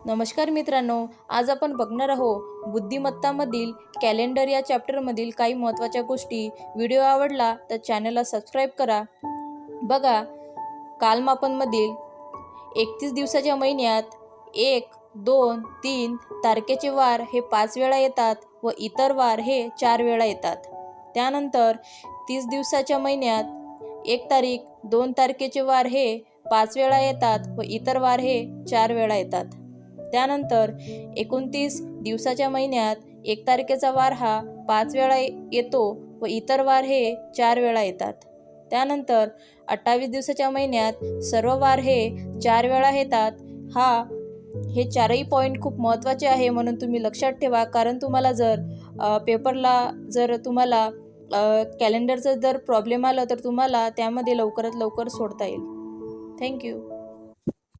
नमस्कार मित्रांनो, आज आपण बघणार आहोत बुद्धिमत्तामधील कॅलेंडर या चॅप्टरमधील काही महत्त्वाच्या गोष्टी। व्हिडिओ आवडला तर चॅनलला सबस्क्राईब करा। बघा, कालमापनमधील 31 दिवसाच्या महिन्यात 1, 2, 3 तारखेचे वार हे 5 वेळा येतात व इतर वार हे 4 वेळा येतात। त्यानंतर 30 दिवसाच्या महिन्यात 1 तारीख, 2 तारखेचे वार हे 5 वेळा येतात व इतर वार हे 4 वेळा येतात। त्यानंतर 29 दिवसाच्या महिन्यात 1 तारखेचा वार हा 5 वेळा येतो व इतर वार हे 4 वेळा येतात। त्यानंतर 28 दिवसाच्या महिन्यात सर्व वार हे 4 वेळा येतात। हे चारही पॉईंट खूप महत्त्वाचे आहे, म्हणून तुम्ही लक्षात ठेवा, कारण तुम्हाला जर पेपरला तुम्हाला कॅलेंडरचं जर प्रॉब्लेम आला तर तुम्हाला त्यामध्ये लवकरात लवकर सोडता येईल। थँक्यू।